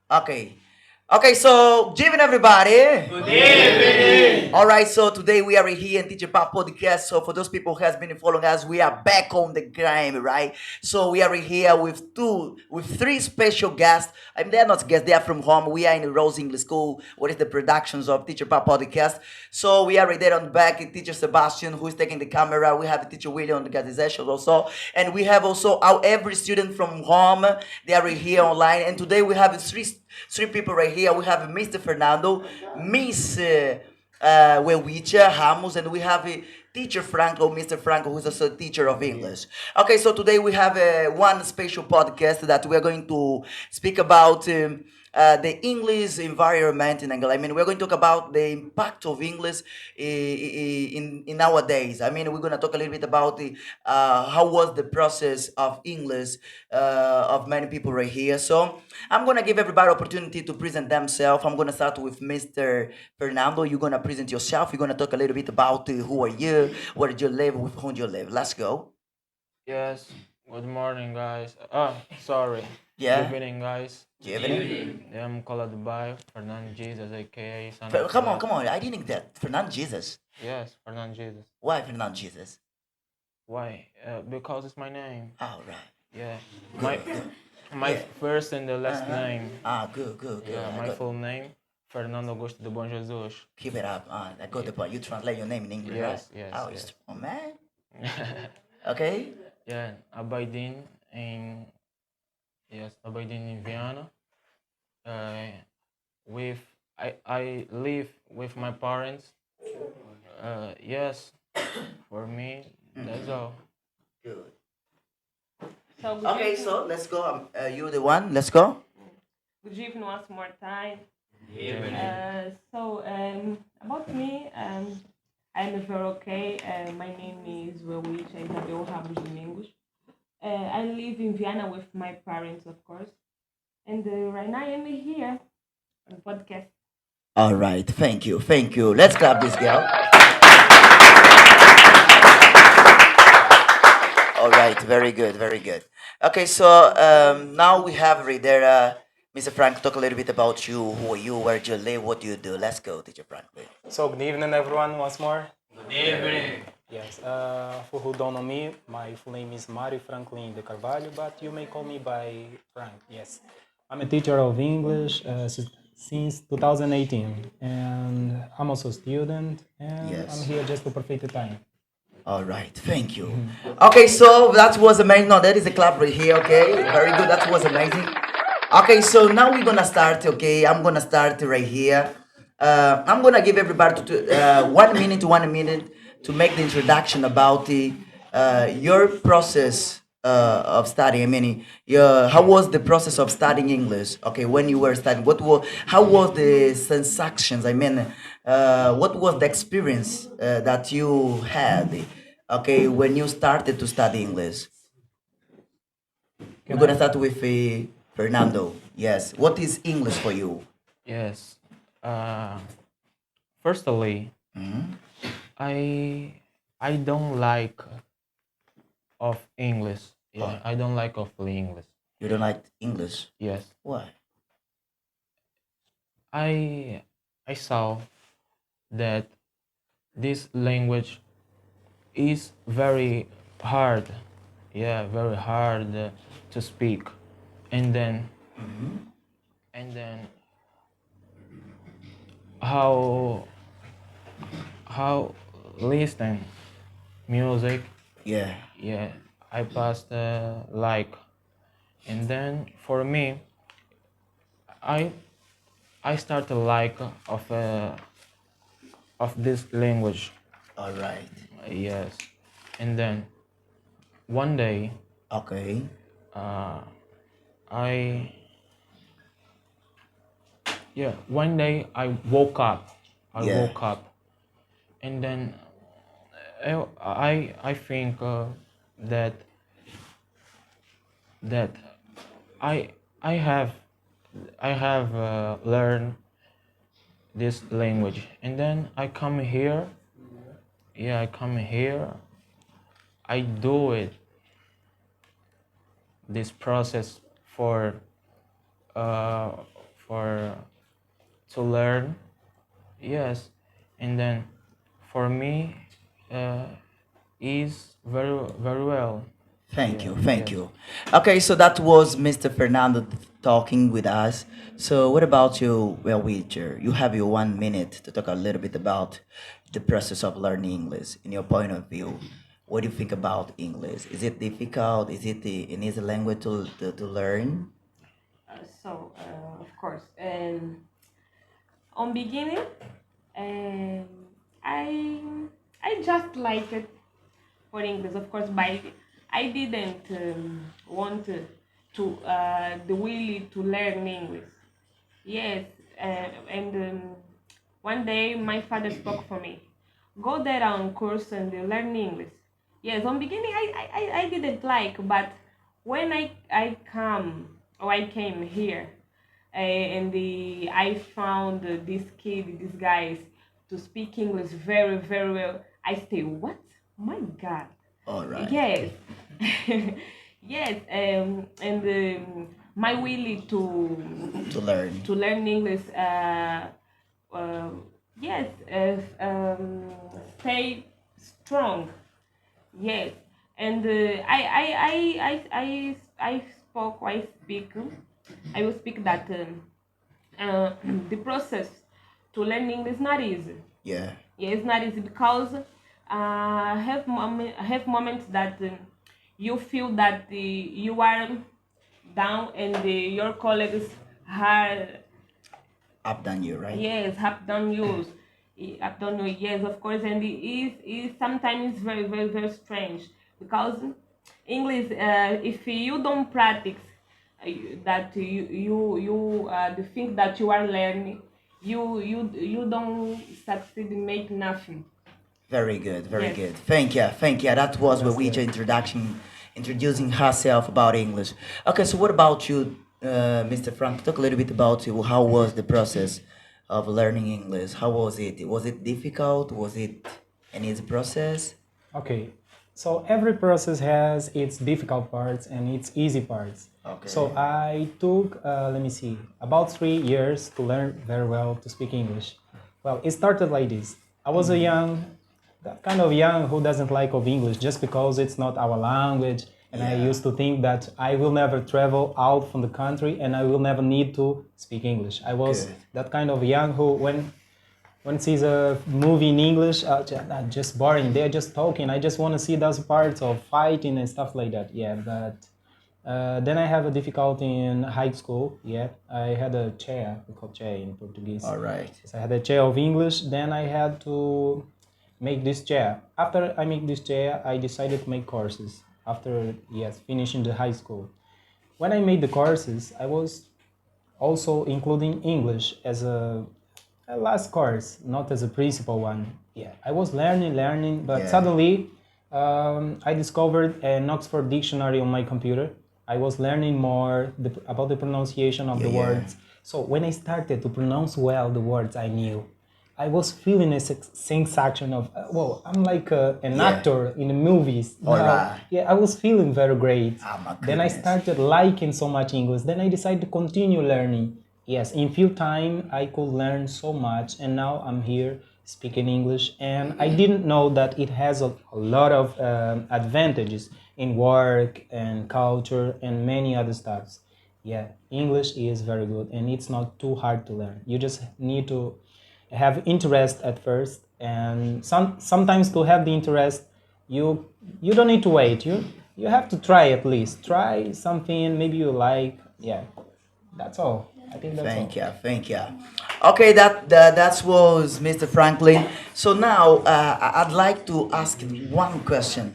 Okay. Okay, so good evening, everybody. Good evening. All right, so today we are here in Teacher Pop Podcast. So for those people who has been following us, we are back on the grind, right? So we are here with three special guests. I mean, they're not guests; they are from home. We are in the Rose English School. What is the productions of Teacher Pop Podcast? So we are right there on the back. Teacher Sebastian, who is taking the camera. We have the Teacher William on the organization also, and we have also our every student from home. They are here online, and today we have three people right here. We have Mr. Fernando, Miss Welwitschia, Ramos, and we have teacher Franco, Mr. Franco, who's also a teacher of English. Okay, so today we have one special podcast that we are going to speak about. The English environment in Angola. I mean, we're going to talk about the impact of English in nowadays. I mean, we're going to talk a little bit about how was the process of English of many people right here. So I'm going to give everybody opportunity to present themselves. I'm going to start with Mr. Fernando. You're going to present yourself. You're going to talk a little bit about who are you, where did you live, with whom do you live. Let's go. Yes. Good morning, guys. Oh, sorry. Yeah. Good evening, guys. Good evening. I'm called by Fernando Jesus, aka Son Come on, come on. I didn't that. Fernando Jesus. Yes, Fernando Jesus. Why Fernando Jesus? Why? Because it's my name. All right. Yeah. My my Yeah. first and the last name. Good. Yeah, I my got, full name, Fernando Augusto de Bom Jesus. keep it up. I got the point. You translate your name in English, Yes, right? yes, Oh, yes. it's oh man. Okay. Yeah, abiding in abiding in Vienna. Uh, with I live with my parents. Yes, for me, that's all. Good. So good Okay, evening. so let's go. You the one. Let's go. Good evening once more time. Yeah. About me, I'm very okay. My name is Welwitschia Isabel Ramos Domingos. I live in Vienna with my parents, of course. And right now I'm here on podcast. All right. Thank you. Thank you. Let's clap this girl. All right. Very good. Very good. Okay, so now we have right there, Mr. Frank. Talk a little bit about you. Who are you? Where do you live? What do you do? Let's go, Teacher Frank. Please. So good evening, everyone, once more. Good evening. Yes, for who don't know me, my full name is Mario Franklin de Carvalho, but you may call me by Frank. Yes, I'm a teacher of English since 2018, and I'm also a student, and Yes. I'm here just to perfect the time. All right, thank you. Okay, so that was amazing. No, that is a clap right here. Okay, very good. That was amazing. Okay, so now we're gonna start. Okay, I'm gonna start right here. I'm gonna give everybody 1 minute to make the introduction about your process of studying. I mean, how was the process of studying English? Okay, when you were studying, how was the sensations? I mean, what was the experience that you had? Okay, when you started to study English, we're Can gonna I? start with Fernando. Yes, what is English for you? Yes. Firstly, Mhm. I I don't like of English. Yeah, I don't like of the English. You don't like English? Yes. Why? I saw that this language is very hard. Yeah, very hard to speak. And then and then how how listen music. Yeah. Yeah, I passed like, and then for me, I I started like of this language. All right. Yes, and then one day, Okay. uh, I one day I woke up. I Yeah. woke up, and then I think that that I I have learned this language, and then I come here. Yeah, I come here. I do it this process for uh, for to learn. Yes, and then for me, uh, is very well. Thank Yeah. you, thank Yes. you. Okay, so that was Mr. Fernando talking with us. So, what about you, Welwitschia? You have your 1 minute to talk a little bit about the process of learning English in your point of view. What do you think about English? Is it difficult? Is it an easy language to learn? Of course, on beginning, um, I I just like it for English, of course, but I didn't want to the will to learn English. Yes, and one day my father spoke for me. Go there on course and learn English. Yes, on beginning I didn't like, but when I came here, I found these guys to speak English very very well. I say, what? My God! All right, Yes, yes, and my will to learn. to learn English. Uh, yes, stay strong. Yes, and I spoke. I speak. I will speak that the process to learn English is not easy. Yeah, Yeah, it's not easy because have moments that you feel that you are down and your colleagues are, up than you, right? yes, have done use, have done you, yes, of course, and it is sometimes very very very strange because English, if you don't practice that the thing that you are learning, you don't succeed in make nothing. Very good, very Yes. good. Thank you, thank you. That was That's Welwitschia good. introduction, introducing herself about English. Okay, so what about you, Mr. Frank? Talk a little bit about you. How was the process of learning English? How was it? Was it difficult? Was it an easy process? Okay, so every process has its difficult parts and its easy parts. Okay. So I took, let me see, about 3 years to learn very well to speak English. Well, it started like this. I was a young, that kind of young who doesn't like of English just because it's not our language. And I Yeah. used to think that I will never travel out from the country and I will never need to speak English. I was Good. that kind of young who, when sees a movie in English, just boring. They're just talking. I just want to see those parts of fighting and stuff like that. Yeah, but then I have a difficulty in high school. Yeah, I had a chair, we call chair in Portuguese. All right. So I had a chair of English. Then I had to make this chair. After I make this chair, I decided to make courses. After, yes, finishing the high school. When I made the courses, I was also including English as a last course, not as a principal one. Yeah, I was learning, but Yeah. suddenly I discovered an Oxford dictionary on my computer. I was learning more about the pronunciation of Yeah, the yeah. words. So when I started to pronounce well the words I knew, I was feeling a sensation of, whoa, I'm like an Yeah. actor in the movies. All Now, right. yeah, I was feeling very great. Ah, my Then I goodness. started liking so much English. Then I decided to continue learning. Yes, in few time I could learn so much, and now I'm here speaking English. And I didn't know that it has a lot of advantages in work and culture and many other stuffs. Yeah, English is very good, and it's not too hard to learn. You just need to have interest at first, and sometimes to have the interest, you don't need to wait. You have to try, at least try something maybe you like. Yeah, that's all. I think that's all. Thank you, thank you. Okay, that was Mr. Franklin. So now I'd like to ask one question.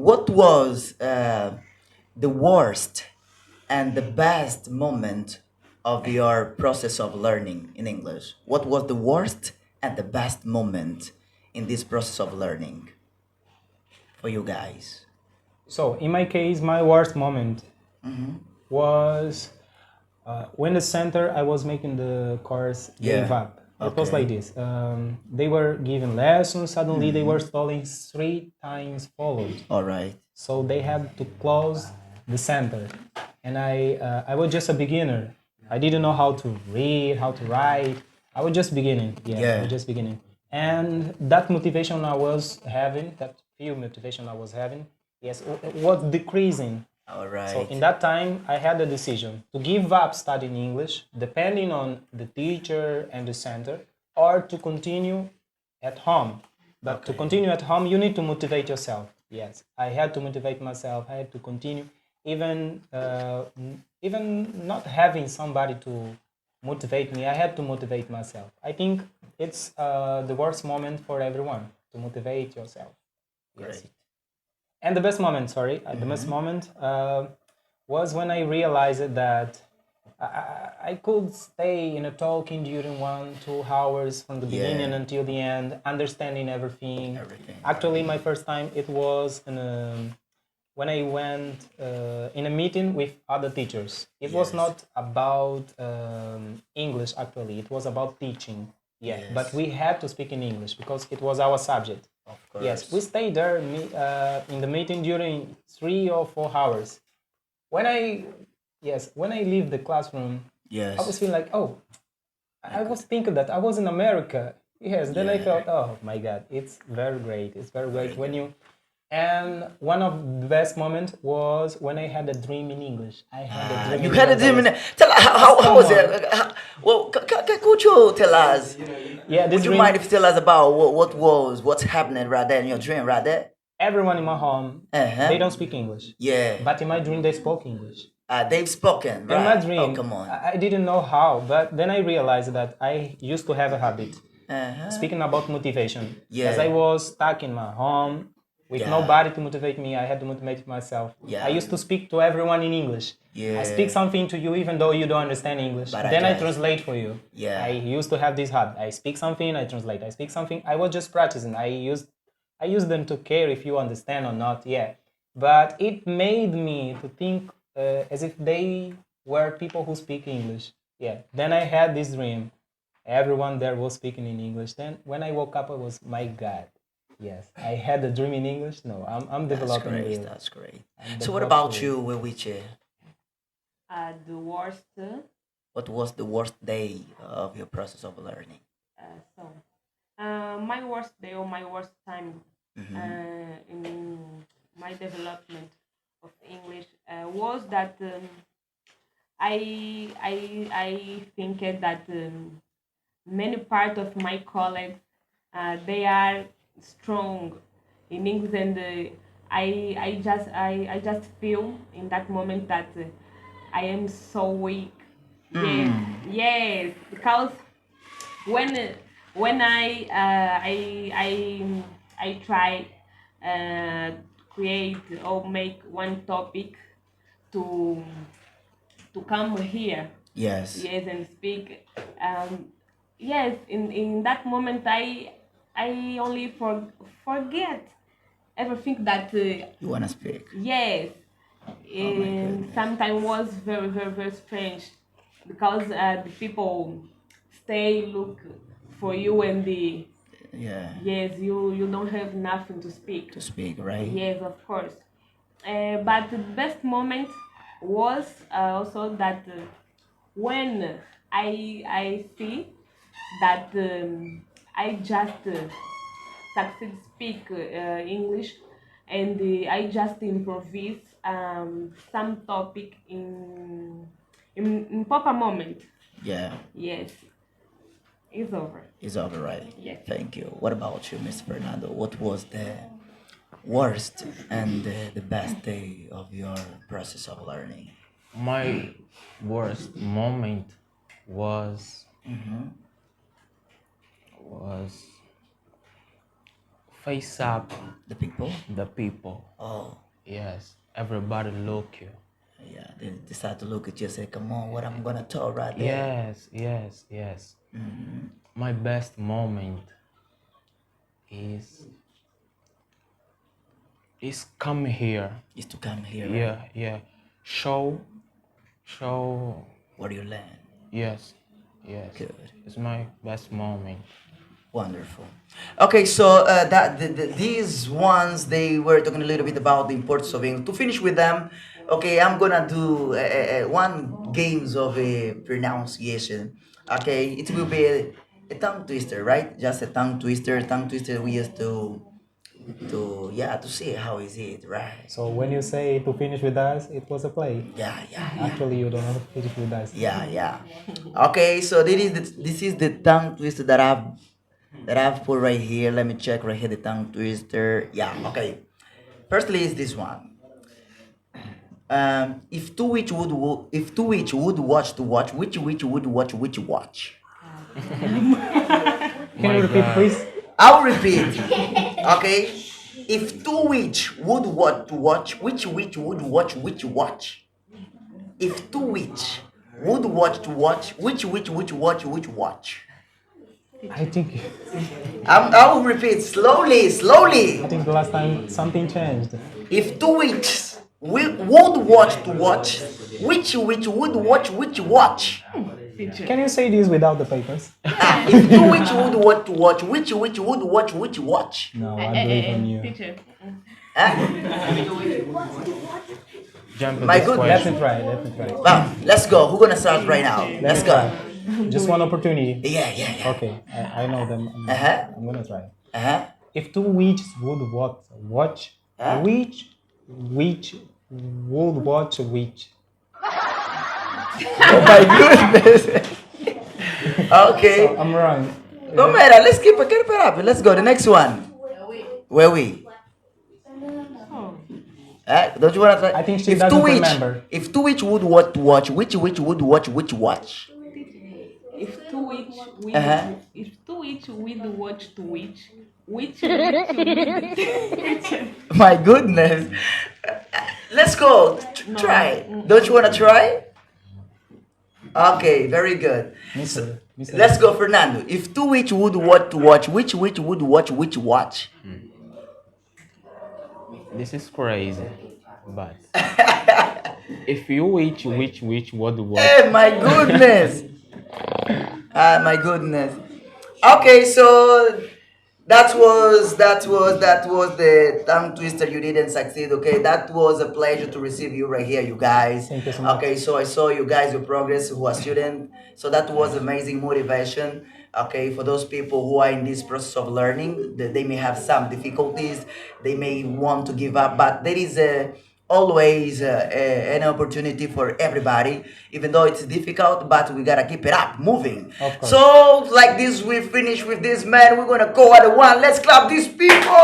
What was the worst and the best moment of your process of learning in English? What was the worst and the best moment in this process of learning for you guys? So in my case, my worst moment was when the center I was making the course gave Yeah. up. It was Okay. like this. They were giving lessons. Suddenly, they were stalling 3 times followed. All right. So they had to close the center, and I was just a beginner. I didn't know how to read, how to write. I was just beginning. Yeah, I Yeah. was just beginning. And that motivation I was having, that few motivation I was having, yes, was decreasing. All So right. in that time, I had the decision to give up studying English, depending on the teacher and the center, or to continue at home. But to Okay. continue at home, you need to motivate yourself. Yes, I had to motivate myself. I had to continue, even not having somebody to motivate me. I had to motivate myself. I think it's the worst moment for everyone to motivate yourself. Yes. Great. And the best moment, sorry, the best moment was when I realized that I could stay in a talking during 1-2 hours from the beginning Yeah. until the end, understanding everything. Everything. Actually, my first time it was when I went in a meeting with other teachers. It was Yes. not about English actually. It was about teaching. Yeah, Yes. but we had to speak in English because it was our subject. Of course. Yes, we stayed there in the meeting during 3 or 4 hours. When I when I leave the classroom, Yes. I was feeling like, oh, I was thinking that I was in America. Yes, then I Yeah. felt, oh my God, it's very great. It's very great when you. And one of the best moments was when I had a dream in English. I had a dream. You in had a English. I dream. was- Tell how was Come on. it? Well, could you tell us? Yeah, this Would you dream. mind if you tell us about what's happening right there in your dream right there? Everyone in my home, Uh-huh. they don't speak English. Yeah. But in my dream, they spoke English. They've spoken. Right. In my dream, Oh, come on. I didn't know how, but then I realized that I used to have a habit. Uh-huh. Speaking about motivation, Yeah. as I was stuck in my home with Yeah. nobody to motivate me, I had to motivate myself. Yeah. I used to speak to everyone in English. Yeah. I speak something to you even though you don't understand English. But I Then I guess- translate for you. Yeah. I used to have this habit. I speak something, I translate. I speak something. I was just practicing. I used them to care if you understand or not. Yeah, but it made me to think as if they were people who speak English. Yeah. Then I had this dream. Everyone there was speaking in English. Then when I woke up, I was, my God, yes, I had a dream in English. No, I'm That's developing great. real. That's great. I'm So what developing about real. you, Welwitschia? The worst. What was the worst day of your process of learning? My worst day or my worst time Mm-hmm. in my development of English was that I think that many part of my colleagues they are strong in English, and I just feel in that moment that I am so weak. Yes, yes, because when when I try create or make one topic to come here, Yes. yes, and speak, yes, in that moment I only forget everything that You wanna speak? yes, and goodness. sometimes was very very very strange because the people stay look for you, and the Yeah. yes, you don't have nothing to speak. To speak, right? Yes, of course. But the best moment was also that when I see that I just succeed speak English, and I just improvise some topic in proper moment. Yeah. Yes, it's over. It's over, right? Yes. Thank you. What about you, Miss Fernando? What was the worst and the best day of your process of learning? My worst moment was was face up The people? the people. Oh, Yes, everybody look you. yeah. They decide to look at you and say, come on, what I'm gonna tell right there. Yes, yes, yes. My best moment is come here. Is to come here, right? Yeah, yeah. Show. Where you learn. Yes, yes. Good. It's my best moment. Wonderful. Okay, so these ones, they were talking a little bit about the importance of English. To finish with them, okay, I'm gonna do one games of pronunciation. Okay, it will be a tongue twister, right? Just a tongue twister. Tongue twister. We used to yeah to see how is it, right? So when you say to finish with us, it was a play. Yeah. Actually, you don't have to finish with us. Yeah. Okay, so this is the tongue twister that I've put right here. Let me check right here the tongue twister. Yeah. Okay. Firstly, is this one. If two which would watch to watch, which would watch which watch. Can My you repeat, God. please? I'll repeat. Okay. If two which would watch to watch, which would watch which watch. If two which would watch to watch, which watch which watch. I think I will repeat slowly. I think the last time something changed. If two weeks would watch to watch, which would watch which watch. Teacher. Can you say this without the papers? If two weeks would watch to watch, which would watch which watch. No, I believe in you. Teacher. Huh? Jump to My this good- Let question. me try. Let me try. Well, let's go. Who's gonna start right now? Let's go. Just one opportunity. Yeah. Okay, I know them. Uh-huh. I'm gonna try. Uh-huh. If two witches would watch Huh? which would watch which? Oh my goodness. Okay. I'm wrong. No matter. Let's keep it up. Let's go. The next one. Where we? Oh. Don't you wanna try? I think she doesn't remember. If two which would watch, which would watch which watch. If two which with Uh-huh. if two which with watch to which My goodness. Let's go. Try. Don't you wanna try? Okay, very good. Mr. Let's go, Fernando. If two which would watch to watch, which would watch which watch. This is crazy, but if you which would watch, Hey, my goodness. My goodness. Okay, so that was the tongue twister. You didn't succeed. Okay, that was a pleasure to receive you right here, you guys. Thank you so much. Okay, so I saw you guys, your progress, who are student. So that was amazing motivation. Okay, for those people who are in this process of learning, they may have some difficulties. They may want to give up, but there is always an opportunity for everybody, even though it's difficult, but we gotta keep it up, moving. Of course. So, like this, we finish with this, man. We're gonna go at the one. Let's clap these people.